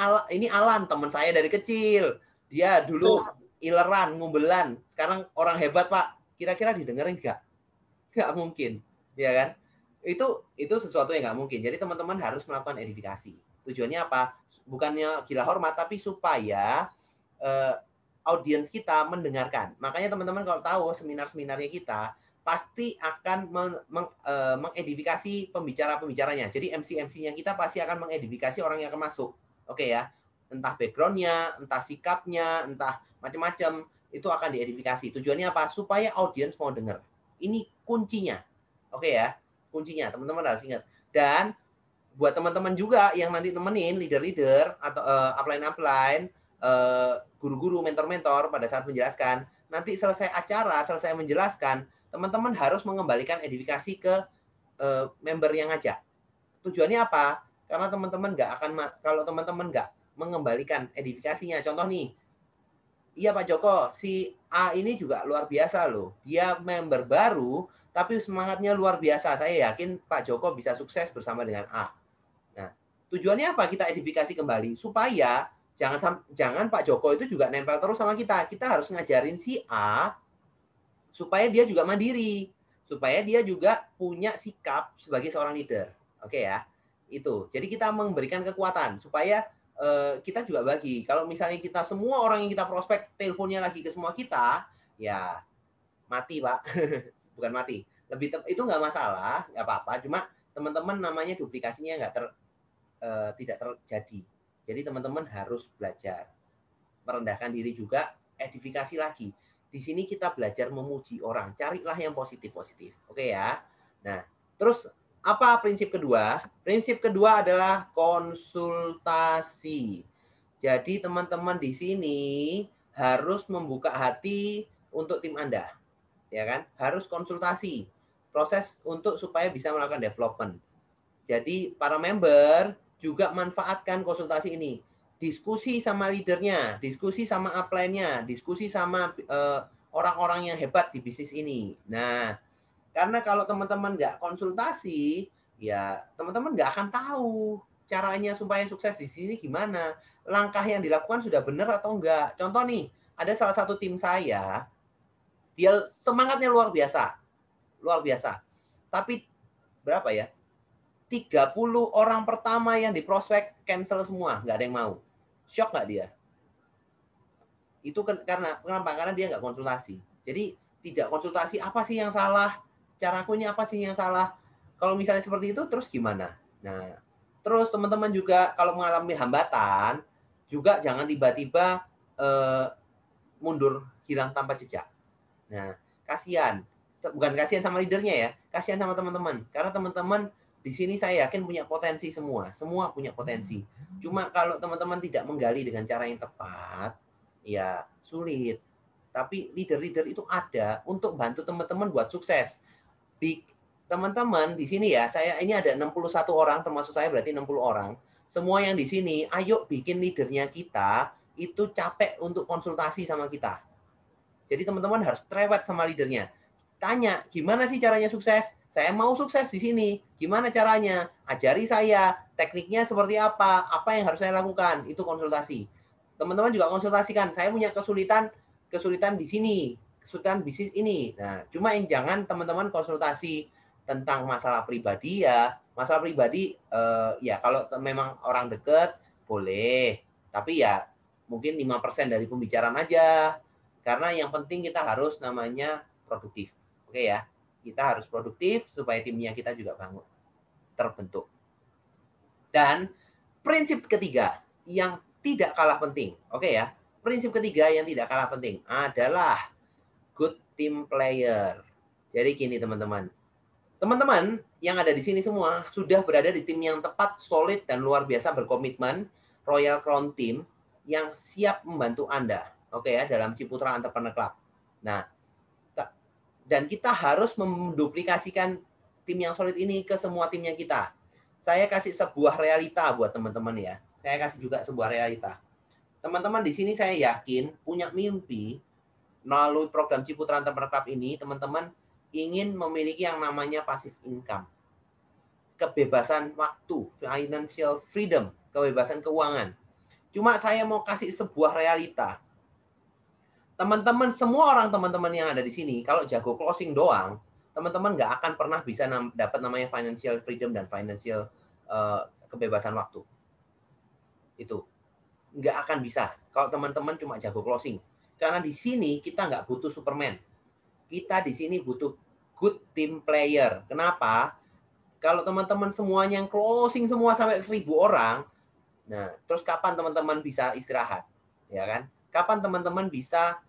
Alan, teman saya dari kecil. Dia dulu ileran, ngumbelan. Sekarang orang hebat, Pak. Kira-kira didengerin nggak? Nggak mungkin, ya kan? Itu sesuatu yang nggak mungkin. Jadi teman-teman harus melakukan edifikasi. Tujuannya apa? Bukannya gila hormat, tapi supaya audiens kita mendengarkan. Makanya teman-teman kalau tahu seminar-seminarnya kita pasti akan mengedifikasi pembicara-pembicaranya. Jadi MC-MC-nya kita pasti akan mengedifikasi orang yang akan masuk. Oke ya, entah background-nya, entah sikapnya, entah macam-macam, itu akan diedifikasi. Tujuannya apa? Supaya audiens mau dengar. Ini kuncinya. Oke ya, kuncinya teman-teman harus ingat. Dan buat teman-teman juga yang nanti temenin leader-leader atau upline-upline, guru-guru, mentor-mentor pada saat menjelaskan, nanti selesai acara, selesai menjelaskan, teman-teman harus mengembalikan edifikasi ke member yang ngajak. Tujuannya apa? Karena teman-teman nggak akan, kalau teman-teman nggak mengembalikan edifikasinya, contoh nih, iya Pak Joko, si A ini juga luar biasa loh. Dia member baru, tapi semangatnya luar biasa. Saya yakin Pak Joko bisa sukses bersama dengan A. Nah, tujuannya apa? Kita edifikasi kembali supaya jangan Pak Joko itu juga nempel terus sama kita. Kita harus ngajarin si A supaya dia juga mandiri, supaya dia juga punya sikap sebagai seorang leader. Oke ya, itu. Jadi kita memberikan kekuatan supaya kita juga bagi. Kalau misalnya kita semua orang yang kita prospek teleponnya lagi ke semua kita, ya mati Pak. Bukan mati. Itu nggak masalah, nggak apa-apa. Cuma teman-teman namanya duplikasinya tidak terjadi. Jadi teman-teman harus belajar merendahkan diri juga, edifikasi lagi. Di sini kita belajar memuji orang. Carilah yang positif-positif. Oke ya. Nah, terus apa prinsip kedua? Prinsip kedua adalah konsultasi. Jadi teman-teman di sini harus membuka hati untuk tim Anda. Ya kan? Harus konsultasi. Proses untuk supaya bisa melakukan development. Jadi para member juga manfaatkan konsultasi ini. Diskusi sama leadernya, diskusi sama upline-nya, diskusi sama orang-orang yang hebat di bisnis ini. Nah, karena kalau teman-teman nggak konsultasi, ya teman-teman nggak akan tahu caranya supaya sukses di sini gimana. Langkah yang dilakukan sudah benar atau enggak. Contoh nih, Ada salah satu tim saya, dia semangatnya luar biasa. Luar biasa. Tapi berapa ya? 30 orang pertama yang di prospek cancel semua, nggak ada yang mau. Shock nggak dia? Itu karena kenapa? Karena dia nggak konsultasi. Jadi tidak konsultasi, apa sih yang salah? Caraku ini apa sih yang salah? Kalau misalnya seperti itu, terus gimana? Nah, terus teman-teman juga kalau mengalami hambatan, juga jangan tiba-tiba mundur, hilang tanpa jejak. Nah, kasihan. Bukan kasihan sama leadernya ya, kasihan sama teman-teman. Karena teman-teman di sini saya yakin punya potensi semua. Semua punya potensi. Cuma kalau teman-teman tidak menggali dengan cara yang tepat, ya sulit. Tapi leader-leader itu ada untuk bantu teman-teman buat sukses. Teman-teman di sini ya, saya ini ada 61 orang, termasuk saya berarti 60 orang. Semua yang di sini, ayo bikin leadernya kita itu capek untuk konsultasi sama kita. Jadi teman-teman harus trewet sama leadernya. Tanya, gimana sih caranya sukses? Saya mau sukses di sini. Gimana caranya? Ajari saya. Tekniknya seperti apa yang harus saya lakukan. Itu konsultasi. Teman-teman juga konsultasikan. Saya punya kesulitan di sini. Kesulitan bisnis ini. Nah, cuma yang jangan teman-teman konsultasi tentang masalah pribadi ya. Masalah pribadi, ya kalau memang orang dekat, boleh. Tapi ya mungkin 5% dari pembicaraan aja. Karena yang penting kita harus namanya produktif. Oke ya. Kita harus produktif supaya timnya kita juga terbentuk. Dan prinsip ketiga yang tidak kalah penting. Oke ya. Prinsip ketiga yang tidak kalah penting adalah good team player. Jadi gini teman-teman. Teman-teman yang ada di sini semua sudah berada di tim yang tepat, solid, dan luar biasa berkomitmen. Royal Crown Team yang siap membantu Anda. Oke ya, dalam Ciputra Entrepreneur Club. Nah, dan kita harus menduplikasikan tim yang solid ini ke semua timnya kita. Saya kasih sebuah realita buat teman-teman ya. Saya kasih juga sebuah realita. Teman-teman di sini saya yakin punya mimpi melalui program Ciputra Entrepreneur Club ini, teman-teman ingin memiliki yang namanya passive income. Kebebasan waktu, financial freedom, kebebasan keuangan. Cuma saya mau kasih sebuah realita. Teman-teman, semua orang teman-teman yang ada di sini, kalau jago closing doang, teman-teman nggak akan pernah bisa dapat namanya financial freedom dan financial kebebasan waktu. Itu nggak akan bisa kalau teman-teman cuma jago closing. Karena di sini kita nggak butuh Superman. Kita di sini butuh good team player. Kenapa? Kalau teman-teman semuanya yang closing semua sampai 1.000 orang, nah terus kapan teman-teman bisa istirahat? Ya kan? Kapan teman-teman bisa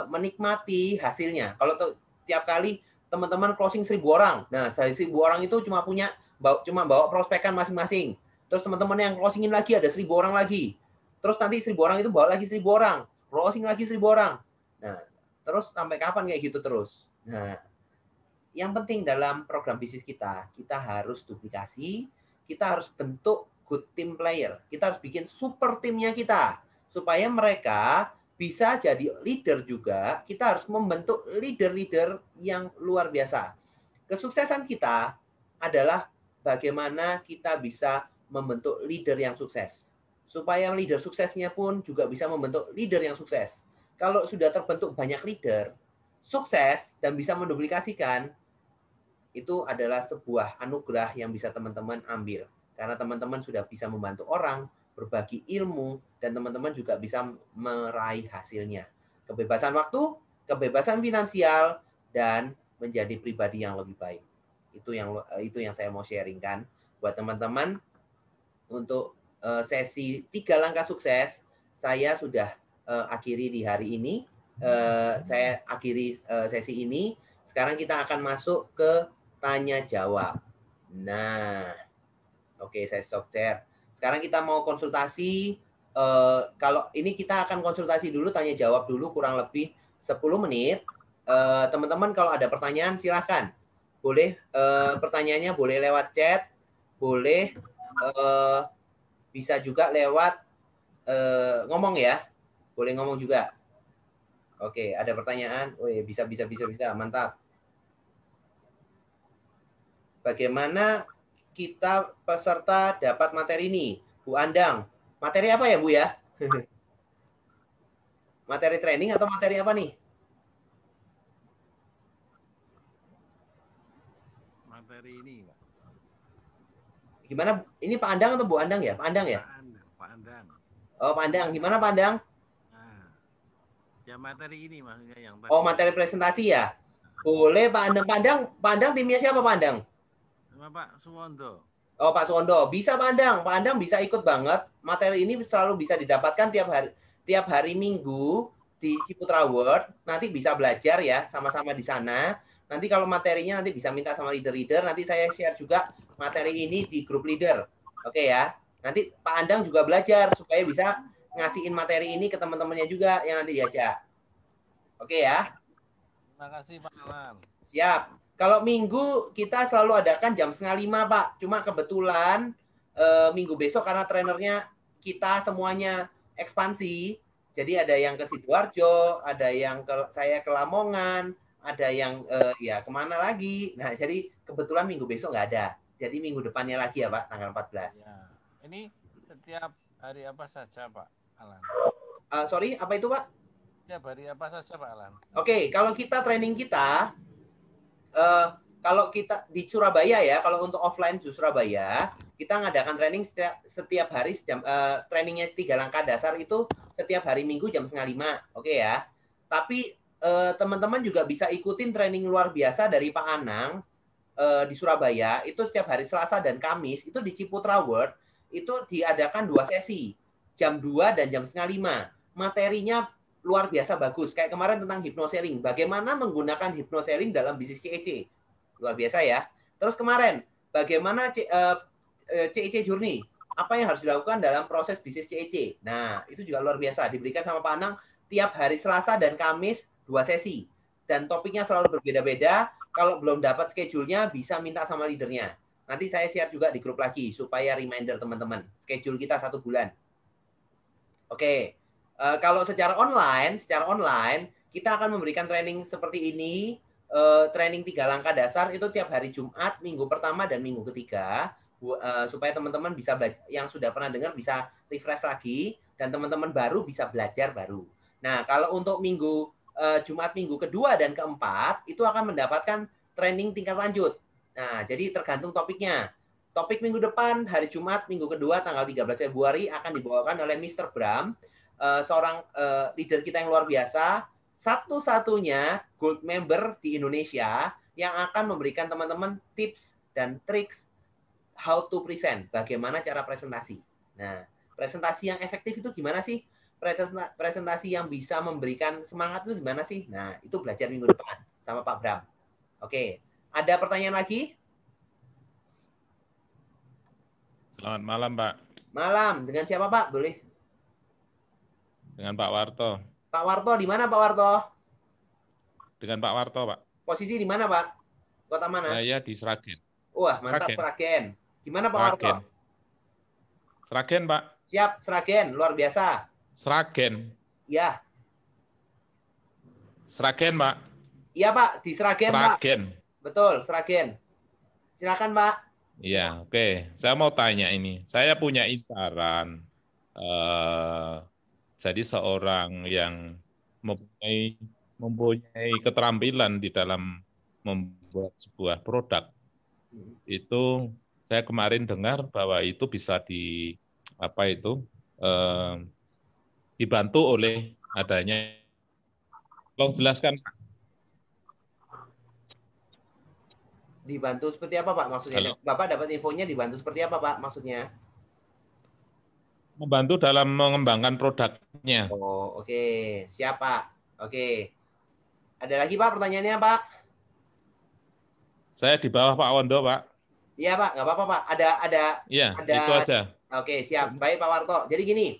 menikmati hasilnya? Kalau tiap kali teman-teman closing 1.000 orang, nah 1.000 orang itu cuma bawa prospekan masing-masing. Terus teman-teman yang closingin lagi ada 1.000 orang lagi. Terus nanti 1.000 orang itu bawa lagi 1.000 orang, closing lagi 1.000 orang. Nah, terus sampai kapan kayak gitu terus? Nah, yang penting dalam program bisnis kita harus duplikasi, kita harus bentuk good team player. Kita harus bikin super timnya kita. Supaya mereka bisa jadi leader juga, kita harus membentuk leader-leader yang luar biasa. Kesuksesan kita adalah bagaimana kita bisa membentuk leader yang sukses. Supaya leader suksesnya pun juga bisa membentuk leader yang sukses. Kalau sudah terbentuk banyak leader, sukses dan bisa menduplikasikan, itu adalah sebuah anugerah yang bisa teman-teman ambil. Karena teman-teman sudah bisa membantu orang, berbagi ilmu, dan teman-teman juga bisa meraih hasilnya. Kebebasan waktu, kebebasan finansial, dan menjadi pribadi yang lebih baik. Itu yang saya mau sharingkan buat teman-teman. Untuk sesi 3 langkah sukses, saya sudah akhiri di hari ini. Saya akhiri sesi ini. Sekarang kita akan masuk ke tanya jawab. Nah, oke, saya stop share. Sekarang kita mau konsultasi. Kalau ini kita akan konsultasi dulu, tanya jawab dulu kurang lebih 10 menit. Teman-teman kalau ada pertanyaan silahkan. Boleh pertanyaannya boleh lewat chat, boleh bisa juga lewat ngomong ya. Boleh ngomong juga. Oke, ada pertanyaan? Oh, bisa, mantap. Bagaimana kita peserta dapat materi ini? Bu Andang, materi apa ya Bu ya? Materi training atau materi apa nih? Materi ini, Pak. Gimana? Ini Pak Andang atau Bu Andang ya? Pak Andang ya? Pak Andang. Oh, Pak Andang. Gimana Pak Andang? Nah, ya materi ini maksudnya yang tadi. Oh, materi presentasi ya? Boleh Pak Andang. Pak Andang timnya siapa Pak Andang? Sama Pak Suwondo. Oh, Pak Suwondo. Bisa Pak Andang. Pak Andang bisa ikut banget. Materi ini selalu bisa didapatkan tiap hari Minggu di Ciputra World. Nanti bisa belajar ya sama-sama di sana. Nanti kalau materinya nanti bisa minta sama leader-leader. Nanti saya share juga materi ini di grup leader. Oke ya. Nanti Pak Andang juga belajar supaya bisa ngasihin materi ini ke teman-temannya juga yang nanti diajak. Oke ya. Terima kasih Pak Alan. Siap. Kalau Minggu kita selalu adakan jam 4:30 Pak. Cuma kebetulan Minggu besok karena trenernya kita semuanya ekspansi. Jadi ada yang ke Sidoarjo, ada yang saya ke Lamongan, ada yang ya kemana lagi. Nah jadi kebetulan Minggu besok nggak ada. Jadi minggu depannya lagi ya Pak, tanggal 14. Ya. Ini setiap hari apa saja Pak Alan? Sorry, apa itu Pak? Setiap hari apa saja Pak Alan? Oke, kalau kita training kita, kalau kita di Surabaya ya, kalau untuk offline di Surabaya, kita ngadakan training setiap hari trainingnya 3 langkah dasar itu setiap hari Minggu jam 4:30, oke ya. Tapi teman-teman juga bisa ikutin training luar biasa dari Pak Anang di Surabaya, itu setiap hari Selasa dan Kamis, itu di Ciputra World, itu diadakan 2 sesi, jam 2 dan jam 4:30. Materinya luar biasa bagus, kayak kemarin tentang hypnoselling, bagaimana menggunakan hypnoselling dalam bisnis CEC. Luar biasa ya. Terus kemarin, bagaimana CEC Journey? Apa yang harus dilakukan dalam proses bisnis CEC? Nah, itu juga luar biasa. Diberikan sama Pak Anang tiap hari Selasa dan Kamis 2 sesi. Dan topiknya selalu berbeda-beda. Kalau belum dapat schedule-nya, bisa minta sama leadernya. Nanti saya share juga di grup lagi, supaya reminder teman-teman. Schedule kita 1 bulan. Oke. Kalau secara online, kita akan memberikan training seperti ini, training 3 langkah dasar itu tiap hari Jumat, minggu pertama dan minggu ketiga, supaya teman-teman bisa yang sudah pernah dengar bisa refresh lagi dan teman-teman baru bisa belajar baru. Nah, kalau untuk Jumat minggu kedua dan keempat itu akan mendapatkan training tingkat lanjut. Nah, jadi tergantung topiknya. Topik minggu depan hari Jumat minggu kedua tanggal 13 Februari akan dibawakan oleh Mr. Bram, seorang leader kita yang luar biasa, satu-satunya gold member di Indonesia yang akan memberikan teman-teman tips dan triks how to present, bagaimana cara presentasi. Nah, presentasi yang efektif itu gimana sih? Presentasi yang bisa memberikan semangat itu gimana sih? Nah, itu belajar minggu depan sama Pak Bram. Oke, ada pertanyaan lagi? Selamat malam, Pak. Malam, dengan siapa Pak? Boleh? Dengan Pak Warto. Pak Warto, di mana Pak Warto? Dengan Pak Warto, Pak. Posisi di mana Pak? Kota mana? Saya di Sragen. Wah, mantap Sragen. Gimana Pak Warto? Sragen, Pak. Siap, Sragen, luar biasa. Sragen. Ya. Sragen, Pak. Iya Pak, di Sragen, Sragen. Pak. Betul, Sragen. Silakan Pak. Iya, oke. Saya mau tanya ini. Saya punya incaran. Jadi seorang yang mempunyai keterampilan di dalam membuat sebuah produk, itu saya kemarin dengar bahwa itu bisa dibantu oleh adanya. Tolong jelaskan. Dibantu seperti apa Pak maksudnya? Halo. Bapak dapat infonya dibantu seperti apa Pak maksudnya? Membantu dalam mengembangkan produknya. Oh, oke. Siap Pak. Oke. Ada lagi Pak pertanyaannya Pak? Saya di bawah Pak Wondo, Pak. Iya Pak, nggak apa-apa Pak. Ada. Itu aja. Oke, siap. Baik Pak Warto. Jadi gini,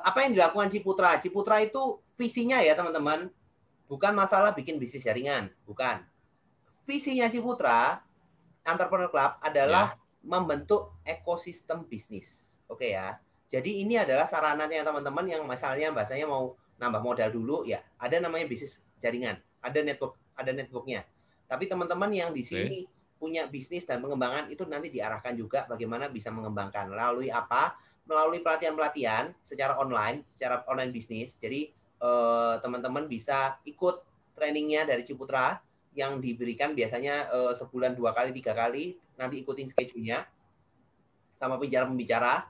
apa yang dilakukan Ciputra? Ciputra itu visinya ya teman-teman, bukan masalah bikin bisnis jaringan, bukan. Visinya Ciputra Entrepreneur Club adalah membentuk ekosistem bisnis. Oke ya. Jadi ini adalah sarananya teman-teman yang misalnya bahasanya mau nambah modal dulu ya, ada namanya bisnis jaringan, ada networknya. Tapi teman-teman yang di sini punya bisnis dan pengembangan itu nanti diarahkan juga bagaimana bisa mengembangkan melalui apa? melalui pelatihan-pelatihan secara online bisnis. Jadi teman-teman bisa ikut trainingnya dari Ciputra yang diberikan biasanya sebulan 2 kali 3 kali. Nanti ikutin schedule-nya sama pembicara-pembicara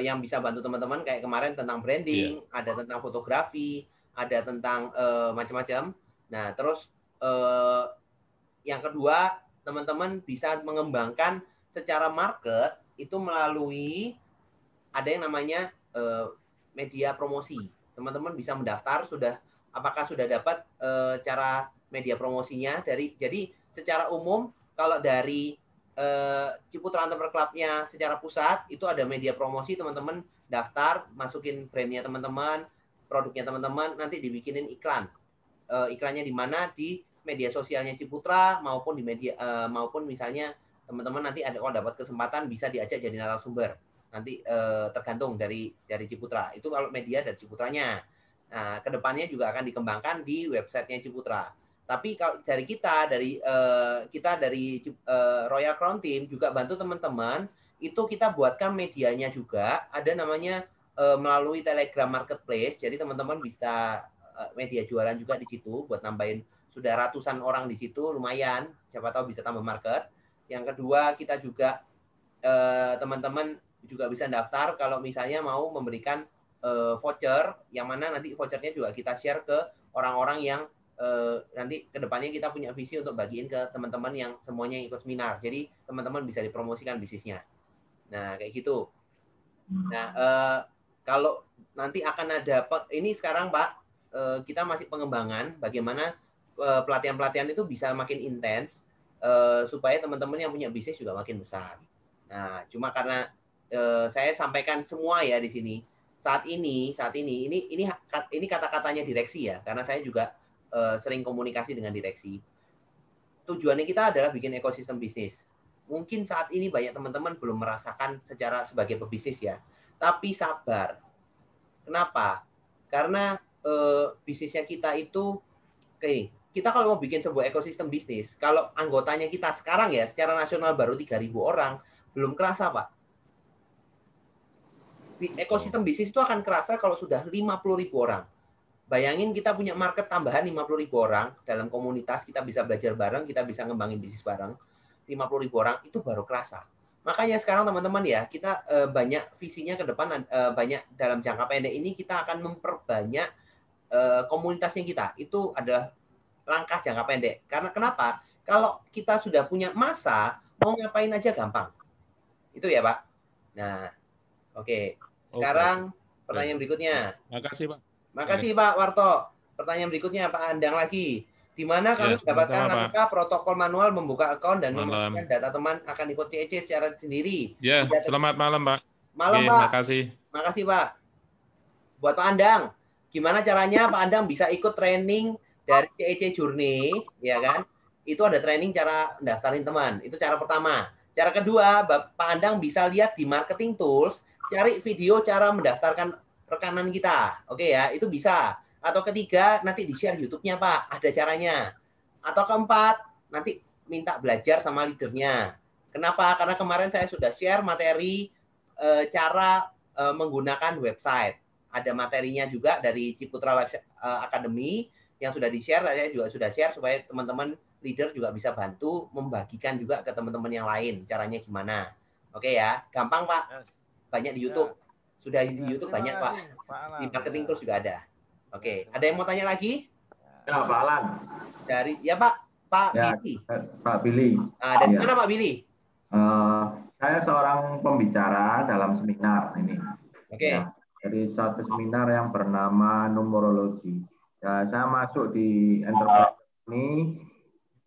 yang bisa bantu teman-teman kayak kemarin tentang branding, ada tentang fotografi, ada tentang macam-macam. Nah, terus yang kedua, teman-teman bisa mengembangkan secara market itu melalui ada yang namanya media promosi. Teman-teman bisa mendaftar apakah sudah dapat cara media promosinya jadi secara umum kalau dari Ciputra Entrepreneur Club-nya secara pusat itu ada media promosi, teman-teman daftar, masukin brandnya teman-teman, produknya teman-teman, nanti dibikinin iklan. Iklannya di mana di media sosialnya Ciputra maupun di media maupun misalnya teman-teman nanti ada kalau dapat kesempatan bisa diajak jadi narasumber. Nanti tergantung dari Ciputra. Itu kalau media dari Ciputranya. Nah, kedepannya juga akan dikembangkan di websitenya Ciputra. Tapi kalau dari kita dari Royal Crown Team juga bantu teman-teman itu kita buatkan medianya juga ada namanya melalui Telegram Marketplace. Jadi teman-teman bisa media jualan juga di situ buat nambahin sudah ratusan orang di situ lumayan. Siapa tahu bisa tambah market. Yang kedua kita juga teman-teman juga bisa daftar kalau misalnya mau memberikan voucher yang mana nanti vouchernya juga kita share ke orang-orang yang nanti kedepannya kita punya visi untuk bagiin ke teman-teman yang semuanya ikut seminar. Jadi teman-teman bisa dipromosikan bisnisnya. Nah kayak gitu. Nah kalau nanti akan ada ini sekarang Pak kita masih pengembangan bagaimana pelatihan-pelatihan itu bisa makin intens supaya teman-teman yang punya bisnis juga makin besar. Nah cuma karena saya sampaikan semua ya di sini. Saat ini ini kata-katanya direksi ya, karena saya juga sering komunikasi dengan direksi. Tujuannya kita adalah bikin ekosistem bisnis. Mungkin saat ini banyak teman-teman belum merasakan secara sebagai pebisnis ya, tapi sabar. Kenapa? Karena bisnisnya kita itu kita kalau mau bikin sebuah ekosistem bisnis, kalau anggotanya kita sekarang ya secara nasional baru 3.000 orang, belum kerasa Pak. Ekosistem bisnis itu akan kerasa kalau sudah 50.000 orang. Bayangin kita punya market tambahan 50.000 orang dalam komunitas, kita bisa belajar bareng, kita bisa ngembangin bisnis bareng. 50.000 orang itu baru kerasa. Makanya sekarang teman-teman ya, kita banyak visinya ke depan, banyak dalam jangka pendek ini kita akan memperbanyak komunitasnya kita. Itu adalah langkah jangka pendek. Karena kenapa? Kalau kita sudah punya masa, mau ngapain aja gampang. Itu ya Pak. Nah, oke. Sekarang pertanyaan berikutnya. Makasih Pak. Makasih Pak Warto. Pertanyaan berikutnya Pak Andang lagi. Di mana kami mendapatkan langkah protokol manual membuka akun dan memastikan data teman akan ikut CEC secara sendiri. Ya, selamat malam Pak. Malam Pak. Makasih. Makasih Pak. Buat Pak Andang, gimana caranya Pak Andang bisa ikut training dari CEC Journey, ya kan? Itu ada training cara daftarin teman. Itu cara pertama. Cara kedua, Pak Andang bisa lihat di Marketing Tools, cari video cara mendaftarkan rekanan kita. Oke ya, itu bisa. Atau ketiga, nanti di-share YouTube-nya, Pak. Ada caranya. Atau keempat, nanti minta belajar sama leadernya. Kenapa? Karena kemarin saya sudah share materi cara menggunakan website. Ada materinya juga dari Ciputra Academy yang sudah di-share. Saya juga sudah share supaya teman-teman leader juga bisa bantu membagikan juga ke teman-teman yang lain. Caranya gimana. Oke ya, gampang Pak. Banyak di YouTube. Sudah di YouTube banyak Pak. Di Marketing Tools juga ada. Oke, ada yang mau tanya lagi? Ya, Pak Alan. Dari ya Pak ya, Billy. Pak Billy. Dari mana Pak Billy? Saya seorang pembicara dalam seminar ini. Oke. Ya, dari satu seminar yang bernama numerologi. Ya, saya masuk di enterprise ini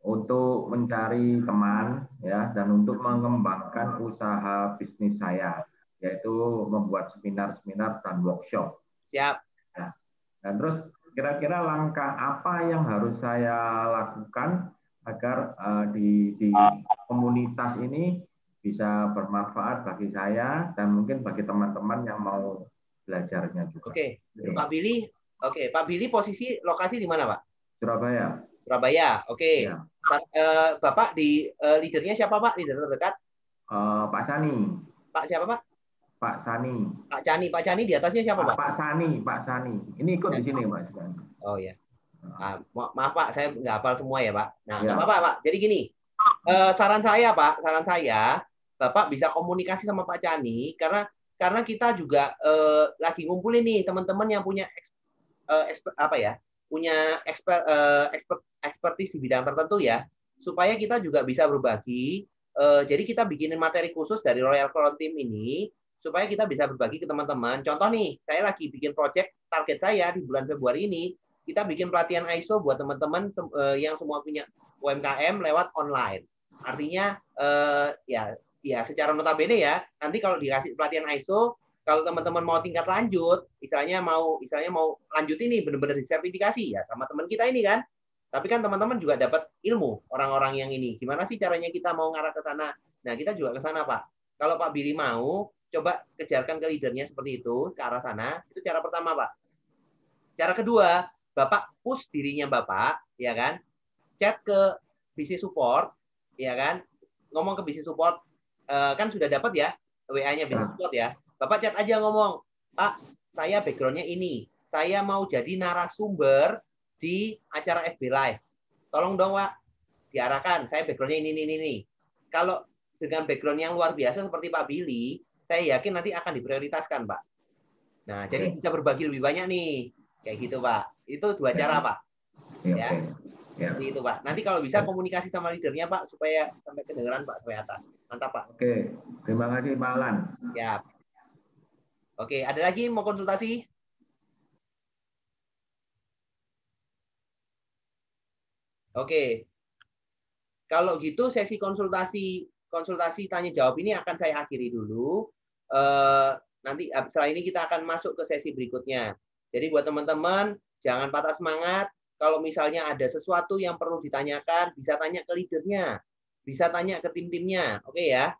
untuk mencari teman ya dan untuk mengembangkan usaha bisnis saya, yaitu membuat seminar-seminar dan workshop. Siap. Ya. Dan terus kira-kira langkah apa yang harus saya lakukan agar di komunitas ini bisa bermanfaat bagi saya dan mungkin bagi teman-teman yang mau belajarnya juga. Oke, Pak Billy. Oke, Pak Billy posisi lokasi di mana Pak? Surabaya. Surabaya. Oke. Ya. Bapak di leadernya siapa Pak? Leader terdekat? Pak Sani. Pak siapa Pak? Pak Sani. Pak Cani di atasnya siapa, Pak? Pak Sani. Ini ikut di sini, Pak. Oh ya. Maaf Pak, saya nggak hafal semua ya Pak. Nah, nggak Ya. apa-apa Pak. Jadi gini, saran saya Pak, Bapak bisa komunikasi sama Pak Cani karena kita juga lagi ngumpulin nih teman-teman yang punya punya expertise di bidang tertentu ya, supaya kita juga bisa berbagi. Jadi kita bikinin materi khusus dari Royal Crown Team ini supaya kita bisa berbagi ke teman-teman. Contoh nih, saya lagi bikin project, target saya di bulan Februari ini kita bikin pelatihan ISO buat teman-teman yang semua punya UMKM lewat online. Artinya ya secara notabene ya, nanti kalau dikasih pelatihan ISO, kalau teman-teman mau tingkat lanjut, istilahnya mau lanjut ini benar-benar disertifikasi ya sama teman kita ini kan. Tapi kan teman-teman juga dapat ilmu orang-orang yang ini. Gimana sih caranya kita mau ngarah ke sana? Nah, kita juga ke sana, Pak. Kalau Pak Billy mau, coba kejarkan ke leadernya seperti itu, ke arah sana. Itu cara pertama, Pak. Cara kedua, Bapak push dirinya Bapak, ya kan? Chat ke bisnis support, ya kan? Ngomong ke bisnis support, kan sudah dapat ya WA-nya bisnis support ya. Bapak chat aja ngomong, Pak, saya background-nya ini. Saya mau jadi narasumber di acara FB Live. Tolong dong, Pak, diarahkan. Saya background-nya ini. Kalau dengan background yang luar biasa seperti Pak Billy, saya yakin nanti akan diprioritaskan, Pak. Nah, jadi bisa berbagi lebih banyak nih. Kayak gitu, Pak. Itu dua cara, Pak. Ya. Seperti itu, Pak. Nanti kalau bisa komunikasi sama leadernya, Pak, supaya sampai kedengeran, Pak, sampai atas. Mantap, Pak. Oke. Terima kasih, Pak Alan. Ya. Oke, ada lagi mau konsultasi? Oke. Kalau gitu sesi konsultasi tanya jawab ini akan saya akhiri dulu. Nanti setelah ini kita akan masuk ke sesi berikutnya. Jadi buat teman-teman jangan patah semangat. Kalau misalnya ada sesuatu yang perlu ditanyakan, bisa tanya ke leadernya, bisa tanya ke tim-timnya. Oke ya.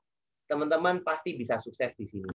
Teman-teman pasti bisa sukses di sini.